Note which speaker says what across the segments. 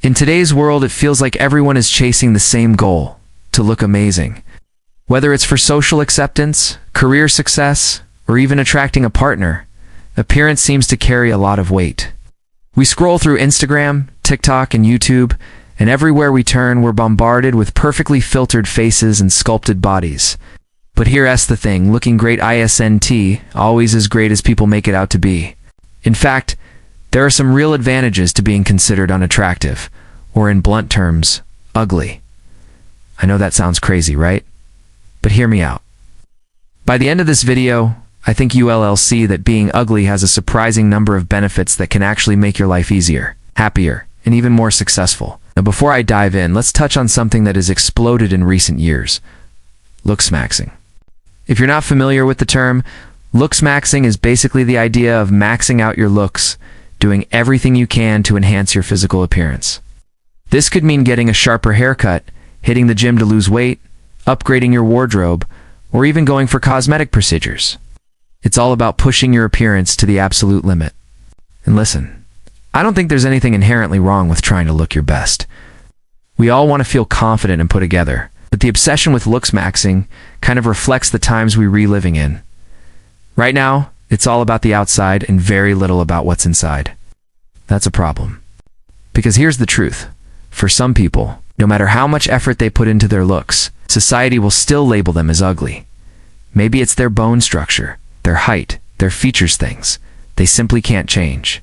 Speaker 1: In today's world, it feels like everyone is chasing the same goal, to look amazing. Whether it's for social acceptance, career success, or even attracting a partner, appearance seems to carry a lot of weight. We scroll through Instagram, TikTok, and YouTube, and everywhere we turn, we're bombarded with perfectly filtered faces and sculpted bodies. But here's the thing, looking great isn't always as great as people make it out to be. In fact, there are some real advantages to being considered unattractive, or in blunt terms, ugly. I know that sounds crazy, right? But hear me out. By the end of this video, I think you'll see that being ugly has a surprising number of benefits that can actually make your life easier, happier, and even more successful. Now, before I dive in, let's touch on something that has exploded in recent years: looks-maxing. If you're not familiar with the term, looks-maxing is basically the idea of maxing out your looks, doing everything you can to enhance your physical appearance. This could mean getting a sharper haircut, hitting the gym to lose weight, upgrading your wardrobe, or even going for cosmetic procedures. It's all about pushing your appearance to the absolute limit. And listen, I don't think there's anything inherently wrong with trying to look your best. We all want to feel confident and put together, but the obsession with looks-maxing kind of reflects the times we're reliving in. Right now, it's all about the outside and very little about what's inside. That's a problem. Because here's the truth. For some people, no matter how much effort they put into their looks, society will still label them as ugly. Maybe it's their bone structure, their height, their features things. They simply can't change.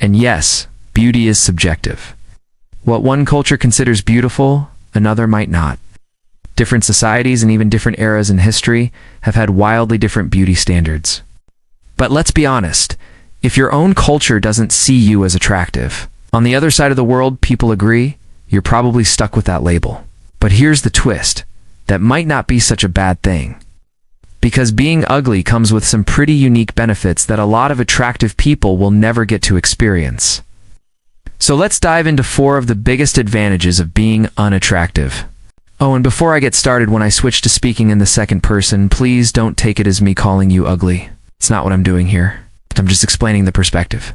Speaker 1: And yes, beauty is subjective. What one culture considers beautiful, another might not. Different societies and even different eras in history have had wildly different beauty standards. But let's be honest, if your own culture doesn't see you as attractive, on the other side of the world people agree, you're probably stuck with that label. But here's the twist, that might not be such a bad thing. Because being ugly comes with some pretty unique benefits that a lot of attractive people will never get to experience. So let's dive into 4 of the biggest advantages of being unattractive. Oh, and before I get started, when I switch to speaking in the second person, please don't take it as me calling you ugly. It's not what I'm doing here. I'm just explaining the perspective.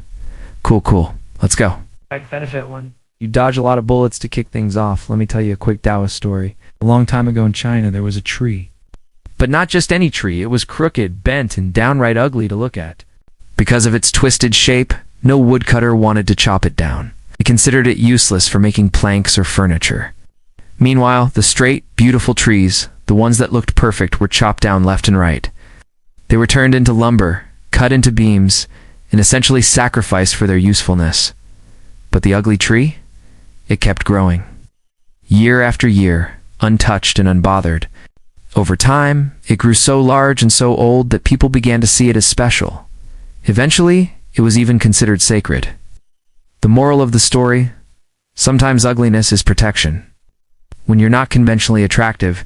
Speaker 1: Cool. Let's go.
Speaker 2: Benefit 1.
Speaker 1: You dodge a lot of bullets to kick things off. Let me tell you a quick Daoist story.
Speaker 2: A long time ago in China, there was a tree.
Speaker 1: But not just any tree. It was crooked, bent, and downright ugly to look at. Because of its twisted shape, no woodcutter wanted to chop it down. They considered it useless for making planks or furniture. Meanwhile, the straight, beautiful trees, the ones that looked perfect, were chopped down left and right. They were turned into lumber, cut into beams, and essentially sacrificed for their usefulness. But the ugly tree? It kept growing. Year after year, untouched and unbothered. Over time, it grew so large and so old that people began to see it as special. Eventually, it was even considered sacred. The moral of the story? Sometimes ugliness is protection. When you're not conventionally attractive,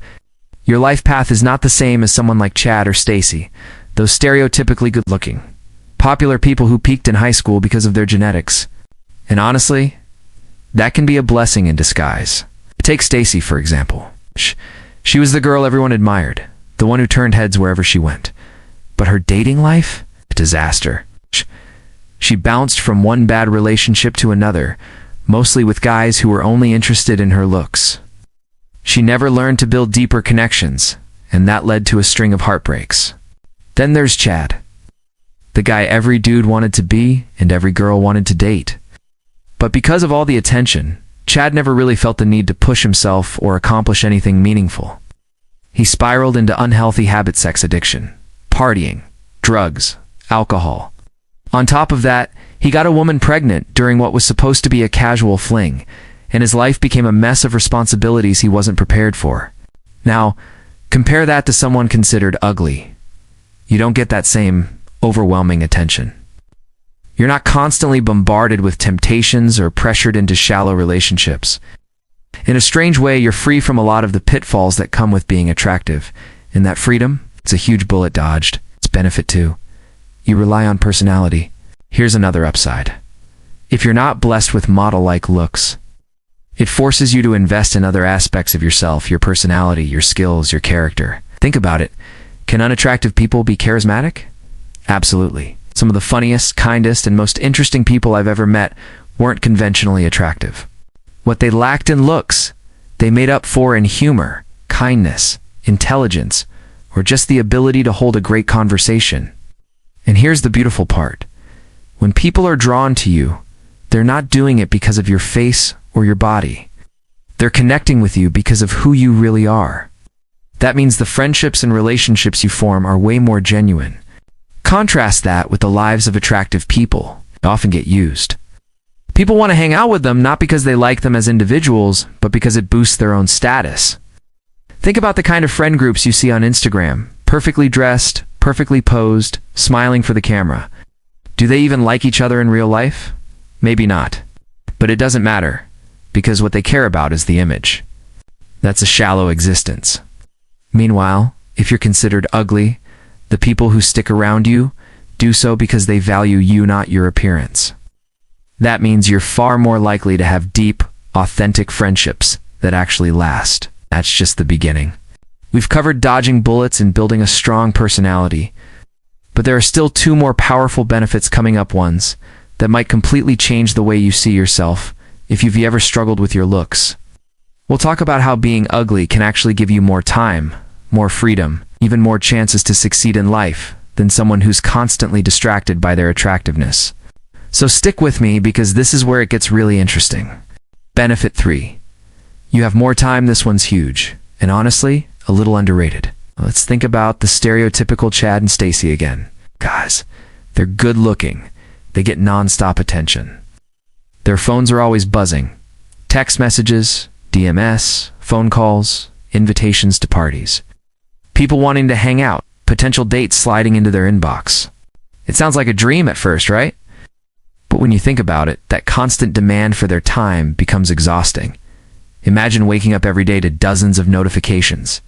Speaker 1: your life path is not the same as someone like Chad or Stacy, those stereotypically good-looking, popular people who peaked in high school because of their genetics. And honestly, that can be a blessing in disguise. Take Stacy, for example. She was the girl everyone admired, the one who turned heads wherever she went. But her dating life? A disaster. She bounced from one bad relationship to another, mostly with guys who were only interested in her looks. She never learned to build deeper connections, and that led to a string of heartbreaks. Then there's Chad, the guy every dude wanted to be and every girl wanted to date. But because of all the attention, Chad never really felt the need to push himself or accomplish anything meaningful. He spiraled into unhealthy habit, sex addiction, partying, drugs, alcohol. On top of that, he got a woman pregnant during what was supposed to be a casual fling, and his life became a mess of responsibilities he wasn't prepared for. Now, compare that to someone considered ugly. You don't get that same overwhelming attention. You're not constantly bombarded with temptations or pressured into shallow relationships. In a strange way, you're free from a lot of the pitfalls that come with being attractive. And that freedom, it's a huge bullet dodged. It's benefit too. You rely on personality. Here's another upside. If you're not blessed with model-like looks, it forces you to invest in other aspects of yourself, your personality, your skills, your character. Think about it. Can unattractive people be charismatic? Absolutely. Some of the funniest, kindest, and most interesting people I've ever met weren't conventionally attractive. What they lacked in looks, they made up for in humor, kindness, intelligence, or just the ability to hold a great conversation. And here's the beautiful part. When people are drawn to you, they're not doing it because of your face or your body. They're connecting with you because of who you really are. That means the friendships and relationships you form are way more genuine. Contrast that with the lives of attractive people. They often get used. People want to hang out with them not because they like them as individuals, but because it boosts their own status. Think about the kind of friend groups you see on Instagram, perfectly dressed, perfectly posed, smiling for the camera. Do they even like each other in real life? Maybe not. But it doesn't matter, because what they care about is the image. That's a shallow existence. Meanwhile, if you're considered ugly, the people who stick around you do so because they value you, not your appearance. That means you're far more likely to have deep, authentic friendships that actually last. That's just the beginning. We've covered dodging bullets and building a strong personality, but there are still two more powerful benefits coming up, ones that might completely change the way you see yourself if you've ever struggled with your looks. We'll talk about how being ugly can actually give you more time, more freedom, even more chances to succeed in life than someone who's constantly distracted by their attractiveness. So stick with me, because this is where it gets really interesting. Benefit 3. You have more time. This one's huge, and honestly, a little underrated. Let's think about the stereotypical Chad and Stacy again. Guys, they're good looking. They get non-stop attention. Their phones are always buzzing. Text messages, DMS, phone calls, invitations to parties. People wanting to hang out, potential dates sliding into their inbox. It sounds like a dream at first, right? But when you think about it, that constant demand for their time becomes exhausting. Imagine waking up every day to dozens of notifications.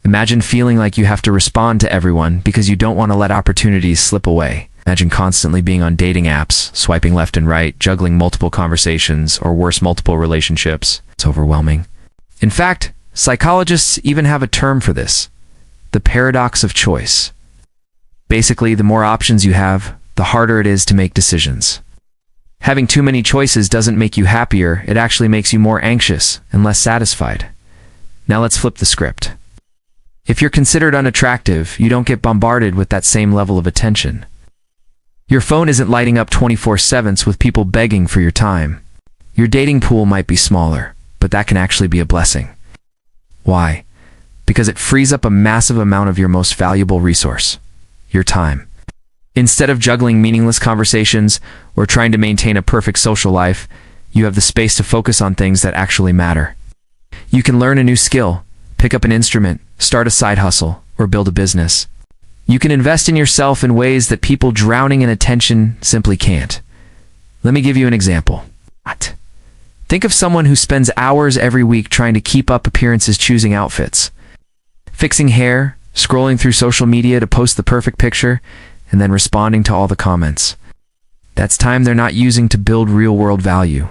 Speaker 1: Imagine feeling like you have to respond to everyone because you don't want to let opportunities slip away. Imagine constantly being on dating apps, swiping left and right, juggling multiple conversations, or worse, multiple relationships. It's overwhelming. In fact, psychologists even have a term for this: the paradox of choice. Basically, the more options you have, the harder it is to make decisions. Having too many choices doesn't make you happier, it actually makes you more anxious and less satisfied. Now let's flip the script. If you're considered unattractive, you don't get bombarded with that same level of attention. Your phone isn't lighting up 24/7 with people begging for your time. Your dating pool might be smaller, but that can actually be a blessing. Why? Because it frees up a massive amount of your most valuable resource, your time. Instead of juggling meaningless conversations or trying to maintain a perfect social life, you have the space to focus on things that actually matter. You can learn a new skill, pick up an instrument, start a side hustle, or build a business. You can invest in yourself in ways that people drowning in attention simply can't. Let me give you an example. What? Think of someone who spends hours every week trying to keep up appearances, choosing outfits, fixing hair, scrolling through social media to post the perfect picture, and then responding to all the comments. That's time they're not using to build real-world value.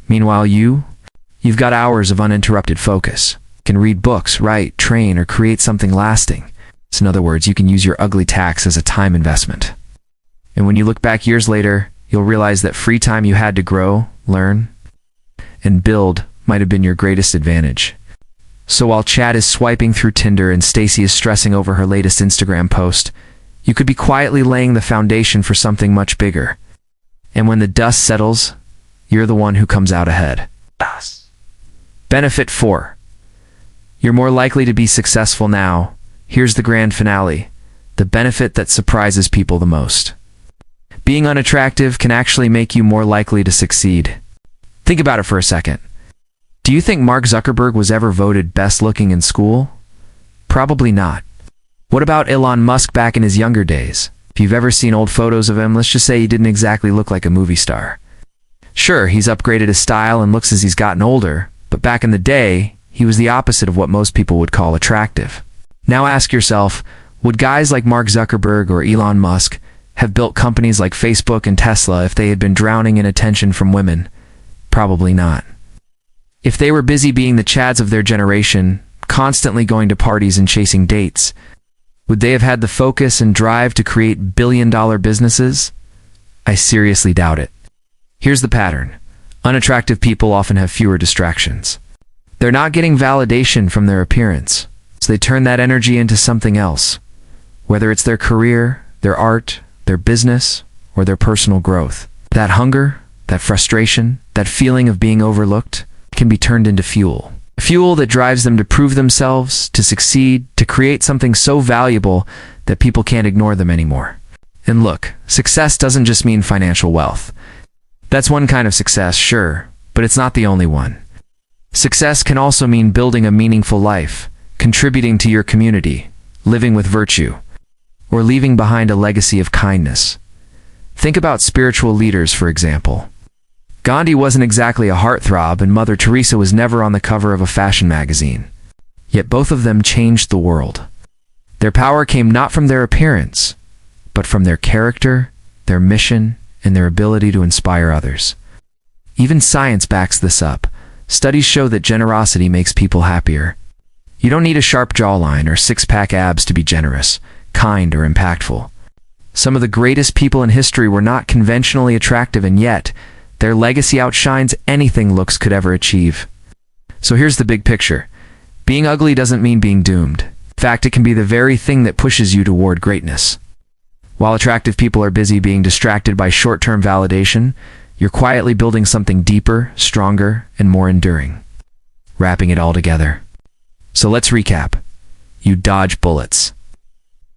Speaker 1: Meanwhile, you've got hours of uninterrupted focus. You can read books, write, train, or create something lasting. So in other words, you can use your ugly tax as a time investment. And when you look back years later, you'll realize that free time you had to grow, learn, and build might have been your greatest advantage. So while Chad is swiping through Tinder and Stacy is stressing over her latest Instagram post, you could be quietly laying the foundation for something much bigger. And when the dust settles, you're the one who comes out ahead. Benefit 4. You're more likely to be successful now. Here's the grand finale, the benefit that surprises people the most. Being unattractive can actually make you more likely to succeed. Think about it for a second. Do you think Mark Zuckerberg was ever voted best looking in school? Probably not. What about Elon Musk back in his younger days? If you've ever seen old photos of him, let's just say he didn't exactly look like a movie star. Sure, he's upgraded his style and looks as he's gotten older, but back in the day, he was the opposite of what most people would call attractive. Now ask yourself, would guys like Mark Zuckerberg or Elon Musk have built companies like Facebook and Tesla if they had been drowning in attention from women? Probably not. If they were busy being the Chads of their generation, constantly going to parties and chasing dates, would they have had the focus and drive to create billion-dollar businesses? I seriously doubt it. Here's the pattern. Unattractive people often have fewer distractions. They're not getting validation from their appearance, so they turn that energy into something else, whether it's their career, their art, their business, or their personal growth. That hunger, that frustration, that feeling of being overlooked can be turned into fuel. Fuel that drives them to prove themselves, to succeed, to create something so valuable that people can't ignore them anymore. And look, success doesn't just mean financial wealth. That's one kind of success, sure, but it's not the only one. Success can also mean building a meaningful life, contributing to your community, living with virtue, or leaving behind a legacy of kindness. Think about spiritual leaders, for example. Gandhi wasn't exactly a heartthrob, and Mother Teresa was never on the cover of a fashion magazine. Yet both of them changed the world. Their power came not from their appearance, but from their character, their mission, and their ability to inspire others. Even science backs this up. Studies show that generosity makes people happier. You don't need a sharp jawline or six-pack abs to be generous, kind, or impactful. Some of the greatest people in history were not conventionally attractive, and yet their legacy outshines anything looks could ever achieve. So here's the big picture. Being ugly doesn't mean being doomed. In fact, it can be the very thing that pushes you toward greatness. While attractive people are busy being distracted by short-term validation, you're quietly building something deeper, stronger, and more enduring. Wrapping it all together. So let's recap. You dodge bullets.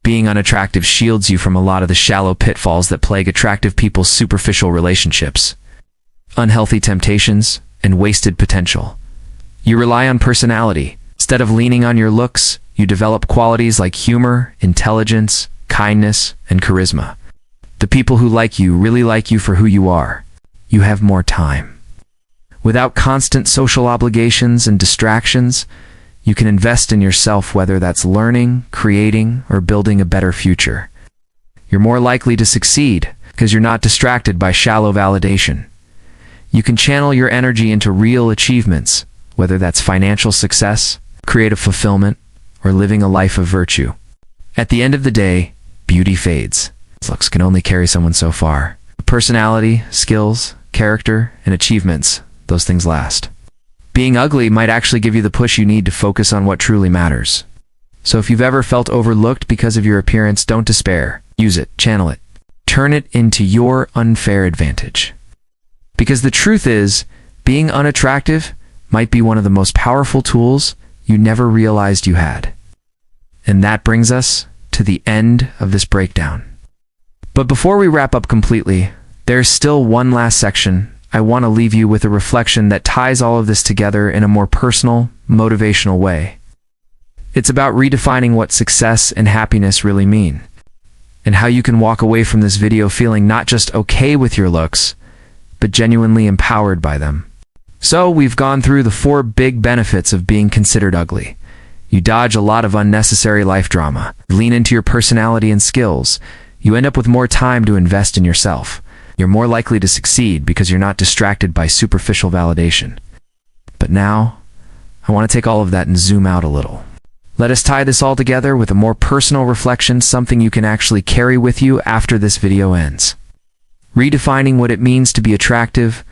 Speaker 1: Being unattractive shields you from a lot of the shallow pitfalls that plague attractive people's superficial relationships. Unhealthy temptations, and wasted potential. You rely on personality. Instead of leaning on your looks, you develop qualities like humor, intelligence, kindness, and charisma. The people who like you really like you for who you are. You have more time. Without constant social obligations and distractions, you can invest in yourself, whether that's learning, creating, or building a better future. You're more likely to succeed because you're not distracted by shallow validation. You can channel your energy into real achievements, whether that's financial success, creative fulfillment, or living a life of virtue. At the end of the day, beauty fades. Looks can only carry someone so far. Personality, skills, character, and achievements, those things last. Being ugly might actually give you the push you need to focus on what truly matters. So if you've ever felt overlooked because of your appearance, don't despair. Use it, channel it. Turn it into your unfair advantage. Because the truth is, being unattractive might be one of the most powerful tools you never realized you had. And that brings us to the end of this breakdown. But before we wrap up completely, there's still one last section. I want to leave you with a reflection that ties all of this together in a more personal, motivational way. It's about redefining what success and happiness really mean, and how you can walk away from this video feeling not just okay with your looks, but genuinely empowered by them. So we've gone through the 4 big benefits of being considered ugly. You dodge a lot of unnecessary life drama. Lean into your personality and skills. You end up with more time to invest in yourself. You're more likely to succeed because you're not distracted by superficial validation. But now, I want to take all of that and zoom out a little. Let us tie this all together with a more personal reflection, something you can actually carry with you after this video ends. Redefining what it means to be attractive.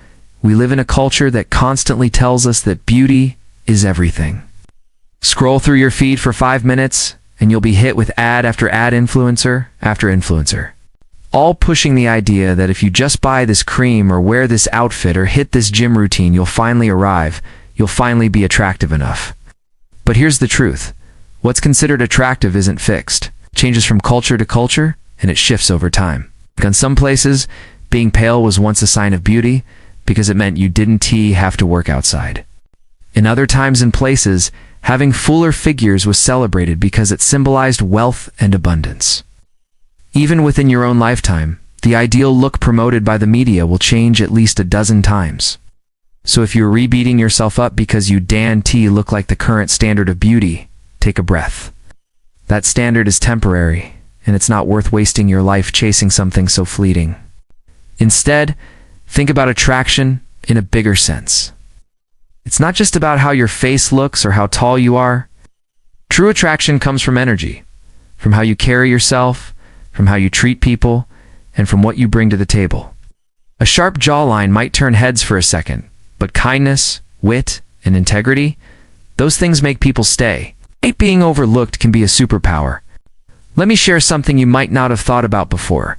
Speaker 1: We live in a culture that constantly tells us that beauty is everything. Scroll through your feed for 5 minutes, and you'll be hit with ad after ad, influencer after influencer, all pushing the idea that if you just buy this cream or wear this outfit or hit this gym routine, you'll finally arrive, you'll finally be attractive enough. But here's the truth. What's considered attractive isn't fixed. It changes from culture to culture, and it shifts over time. In some places, being pale was once a sign of beauty because it meant you didn't have to work outside. In other times and places, having fuller figures was celebrated because it symbolized wealth and abundance. Even within your own lifetime, the ideal look promoted by the media will change at least a dozen times. So if you're rebeating yourself up because you look like the current standard of beauty, take a breath. That standard is temporary, and it's not worth wasting your life chasing something so fleeting. Instead, think about attraction in a bigger sense. It's not just about how your face looks or how tall you are. True attraction comes from energy, from how you carry yourself, from how you treat people, and from what you bring to the table. A sharp jawline might turn heads for a second, but kindness, wit, and integrity, those things make people stay. Being overlooked can be a superpower. Let me share something you might not have thought about before.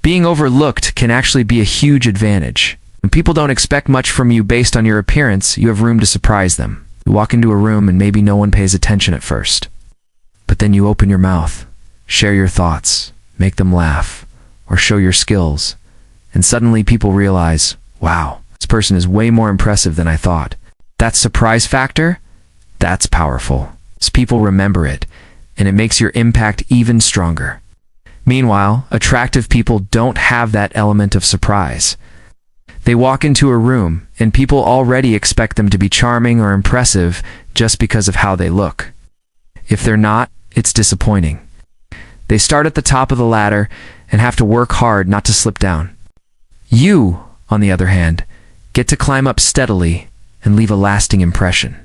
Speaker 1: Being overlooked can actually be a huge advantage. When people don't expect much from you based on your appearance, you have room to surprise them. You walk into a room and maybe no one pays attention at first. But then you open your mouth, share your thoughts, make them laugh, or show your skills. And suddenly people realize, wow, this person is way more impressive than I thought. That surprise factor? That's powerful. As people remember it, and it makes your impact even stronger. Meanwhile, attractive people don't have that element of surprise. They walk into a room, and people already expect them to be charming or impressive just because of how they look. If they're not, it's disappointing. They start at the top of the ladder and have to work hard not to slip down. You, on the other hand, get to climb up steadily and leave a lasting impression.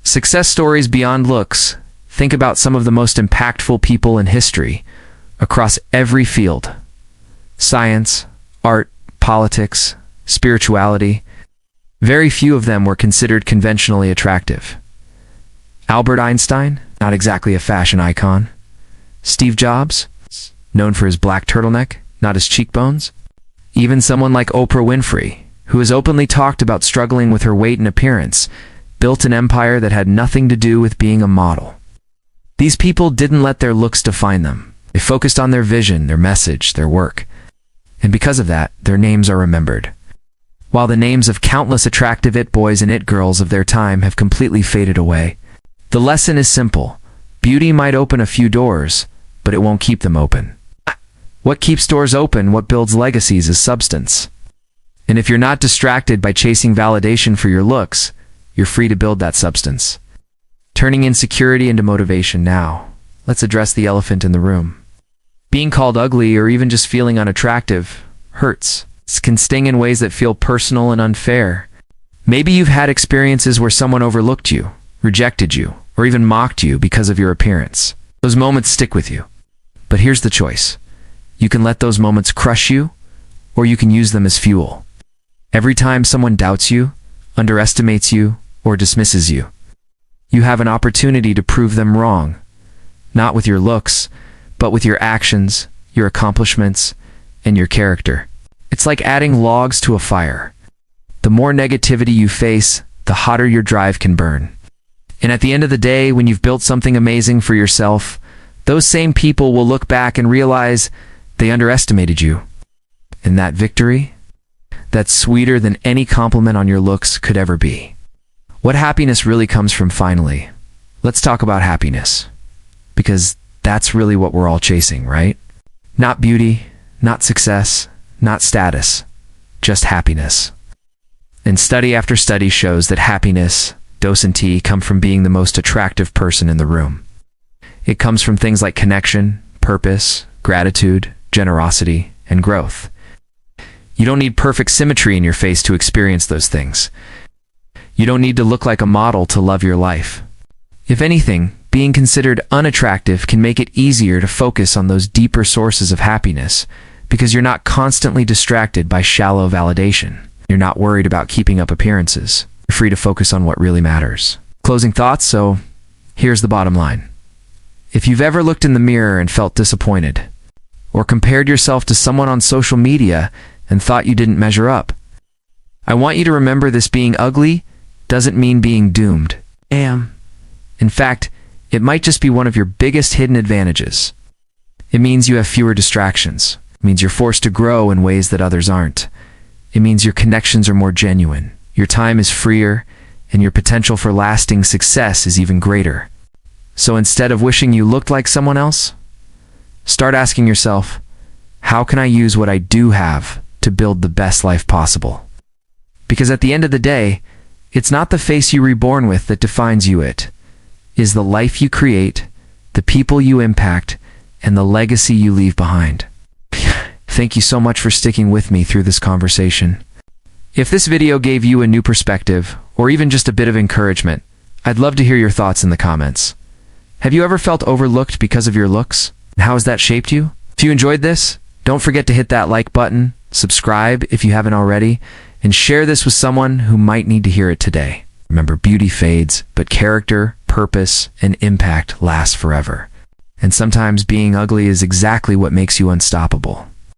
Speaker 1: Success stories beyond looks. Think about some of the most impactful people in history, across every field. Science, art, politics, spirituality. Very few of them were considered conventionally attractive. Albert Einstein, not exactly a fashion icon. Steve Jobs, known for his black turtleneck, not his cheekbones. Even someone like Oprah Winfrey, who has openly talked about struggling with her weight and appearance, built an empire that had nothing to do with being a model. These people didn't let their looks define them. They focused on their vision, their message, their work. And because of that, their names are remembered. While the names of countless attractive it boys and it girls of their time have completely faded away, the lesson is simple. Beauty might open a few doors, but it won't keep them open. What keeps doors open, what builds legacies, is substance. And if you're not distracted by chasing validation for your looks, you're free to build that substance. Turning insecurity into motivation now. Let's address the elephant in the room. Being called ugly or even just feeling unattractive hurts. It can sting in ways that feel personal and unfair. Maybe you've had experiences where someone overlooked you, rejected you, or even mocked you because of your appearance. Those moments stick with you. But here's the choice. You can let those moments crush you, or you can use them as fuel. Every time someone doubts you, underestimates you, or dismisses you, you have an opportunity to prove them wrong. Not with your looks, but with your actions, your accomplishments, and your character. It's like adding logs to a fire. The more negativity you face, the hotter your drive can burn. And at the end of the day, when you've built something amazing for yourself, those same people will look back and realize they underestimated you. And that victory? That's sweeter than any compliment on your looks could ever be. What happiness really comes from, finally. Let's talk about happiness. Because that's really what we're all chasing, right? Not beauty, not success, not status, just happiness. And study after study shows that happiness, Daoist, come from being the most attractive person in the room. It comes from things like connection, purpose, gratitude, generosity, and growth. You don't need perfect symmetry in your face to experience those things. You don't need to look like a model to love your life. If anything, being considered unattractive can make it easier to focus on those deeper sources of happiness because you're not constantly distracted by shallow validation. You're not worried about keeping up appearances. You're free to focus on what really matters. Closing thoughts, so here's the bottom line. If you've ever looked in the mirror and felt disappointed, or compared yourself to someone on social media and thought you didn't measure up, I want you to remember this: being ugly doesn't mean being doomed. In fact, it might just be one of your biggest hidden advantages. It means you have fewer distractions. It means you're forced to grow in ways that others aren't. It means your connections are more genuine. Your time is freer, and your potential for lasting success is even greater. So instead of wishing you looked like someone else, start asking yourself, how can I use what I do have to build the best life possible? Because at the end of the day, it's not the face you reborn with that defines you. It is the life you create, the people you impact, and the legacy you leave behind. Thank you so much for sticking with me through this conversation. If this video gave you a new perspective, or even just a bit of encouragement, I'd love to hear your thoughts in the comments. Have you ever felt overlooked because of your looks? And how has that shaped you? If you enjoyed this, don't forget to hit that like button, subscribe if you haven't already, and share this with someone who might need to hear it today. Remember, beauty fades, but character, purpose, and impact last forever. And sometimes being ugly is exactly what makes you unstoppable.